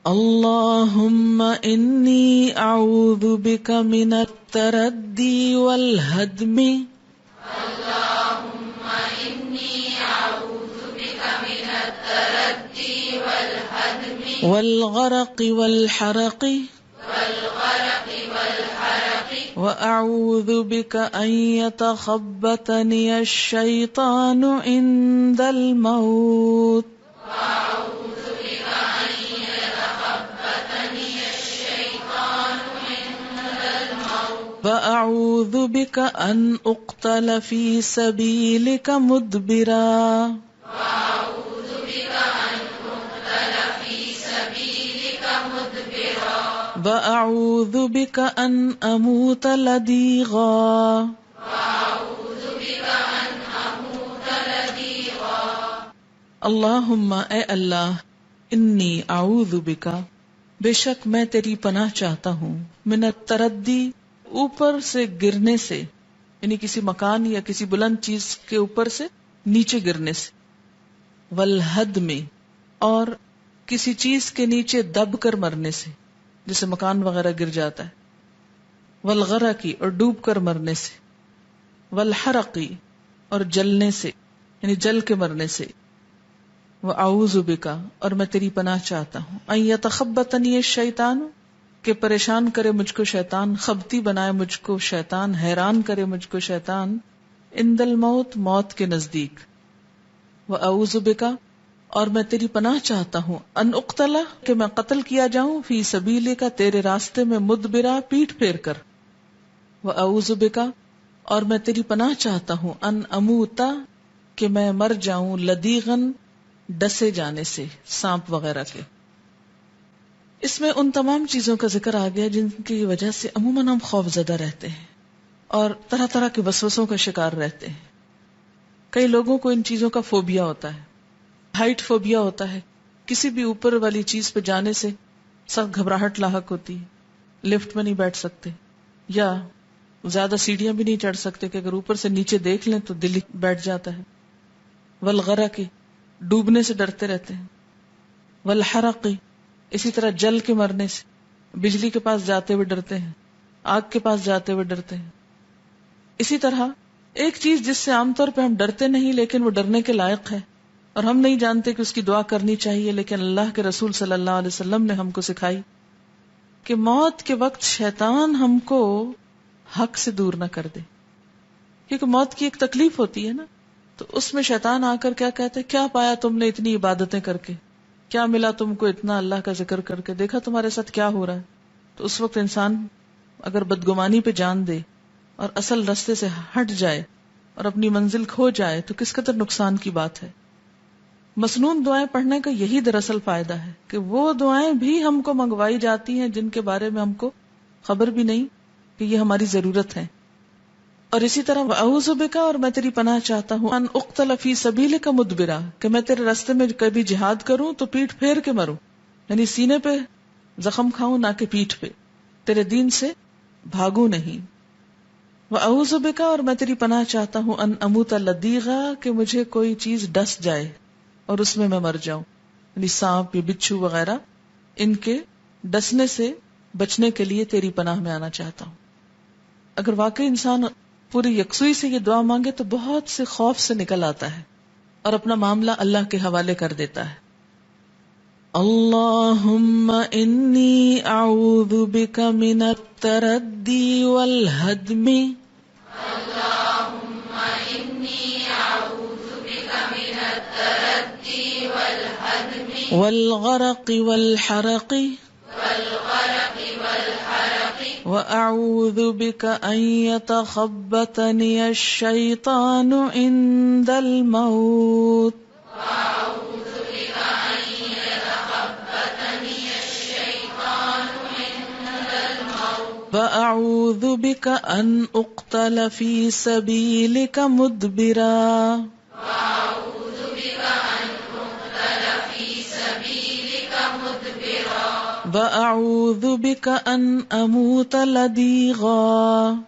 اللهم إني أعوذ بك من التردي والهدم اللهم إني أعوذ بك من التردي والهدم والغرق والحرق وأعوذ بك أن يتخبطني الشيطان عند الموت وأعوذ بك أن أقتل في سبيلك مدبرا وأعوذ بك أن أموت لديغا اللہم اے اللہ انی اعوذ بک بے شک میں تیری پناہ چاہتا ہوں من التردی اوپر سے گرنے سے، یعنی کسی مکان یا کسی بلند چیز کے اوپر سے نیچے گرنے سے، والہدم اور کسی چیز کے نیچے دب کر مرنے سے، جیسے مکان وغیرہ گر جاتا ہے، والغرقی اور ڈوب کر مرنے سے، والحرقی اور جلنے سے یعنی جل کے مرنے سے، وَأَعُوذُ بِكَ اور میں تیری پناہ چاہتا ہوں ان یتخبطنی الشیطان کہ پریشان کرے مجھ کو شیطان، خبتی بنائے مجھ کو شیطان، حیران کرے مجھ کو شیطان، عند الموت موت کے نزدیک، وَأَعُوذُ بِكَ اور میں تیری پناہ چاہتا ہوں ان اقتل کہ میں قتل کیا جاؤں فی سبیلک تیرے راستے میں مدبرا پیٹھ پھیر کر، وَأَعُوذُ بِكَ اور میں تیری پناہ چاہتا ہوں ان اموتا کہ میں مر جاؤں لدیغن ڈسے جانے سے، سانپ وغیرہ کے۔ اس میں ان تمام چیزوں کا ذکر آ گیا جن کی وجہ سے عموماً ہم خوف زدہ رہتے ہیں اور طرح طرح کے وسوسوں کا شکار رہتے ہیں۔ کئی لوگوں کو ان چیزوں کا فوبیا ہوتا ہے، ہائٹ فوبیا ہوتا ہے، کسی بھی اوپر والی چیز پہ جانے سے سخت گھبراہٹ لاحق ہوتی ہے، لفٹ میں نہیں بیٹھ سکتے یا زیادہ سیڑھیاں بھی نہیں چڑھ سکتے کہ اگر اوپر سے نیچے دیکھ لیں تو دل بیٹھ جاتا ہے، والغرق ڈوبنے سے ڈرتے رہتے ہیں، والحرق اسی طرح جل کے مرنے سے، بجلی کے پاس جاتے ہوئے ڈرتے ہیں، آگ کے پاس جاتے ہوئے ڈرتے ہیں۔ اسی طرح ایک چیز جس سے عام طور پہ ہم ڈرتے نہیں لیکن وہ ڈرنے کے لائق ہے اور ہم نہیں جانتے کہ اس کی دعا کرنی چاہیے، لیکن اللہ کے رسول صلی اللہ علیہ وسلم نے ہم کو سکھائی کہ موت کے وقت شیطان ہم کو حق سے دور نہ کر دے، کیونکہ موت کی ایک تکلیف ہوتی ہے نا، تو اس میں شیطان آ کر کیا کہتے کیا پایا تم نے اتنی عبادتیں کر کے، کیا ملا تم کو اتنا اللہ کا ذکر کر کے، دیکھا تمہارے ساتھ کیا ہو رہا ہے۔ تو اس وقت انسان اگر بدگمانی پہ جان دے اور اصل رستے سے ہٹ جائے اور اپنی منزل کھو جائے تو کس قدر نقصان کی بات ہے۔ مسنون دعائیں پڑھنے کا یہی دراصل فائدہ ہے کہ وہ دعائیں بھی ہم کو منگوائی جاتی ہیں جن کے بارے میں ہم کو خبر بھی نہیں کہ یہ ہماری ضرورت ہے۔ اور اسی طرح وَأَعُوذُ بِكَ اور میں تیری پناہ چاہتا ہوں ان اقتل فی سبیلک مدبرا کہ میں تیرے راستے میں کبھی جہاد کروں تو پیٹھ پھیر کے مروں، یعنی سینے پہ زخم کھاؤں نہ کہ پیٹھ پہ، تیرے دین سے بھاگوں نہیں۔ وَأَعُوذُ بِكَ اور میں تیری پناہ چاہتا ہوں ان اموت لدیغا کہ مجھے کوئی چیز ڈس جائے اور اس میں مر جاؤں، یعنی سانپ یا بچھو وغیرہ، ان کے ڈسنے سے بچنے کے لیے تیری پناہ میں آنا چاہتا ہوں۔ اگر واقعی انسان پوری یکسوئی سے یہ دعا مانگے تو بہت سے خوف سے نکل آتا ہے اور اپنا معاملہ اللہ کے حوالے کر دیتا ہے۔ اللہم انی اعوذ بک من التردی والہدم اللہم انی اعوذ بک من التردی والہدم والغرق والحرق وَأَعُوذُ بِكَ أَن يَتَخَبَّطَنِيَ الشَّيْطَانُ عِندَ الْمَوْتِ وَأَعُوذُ بِكَ أَنْ أُقْتَلَ فِي سَبِيلِكَ مُدْبِرًا وَأَعُوذُ بِكَ أَنْ أَمُوتَ لَدِيغًا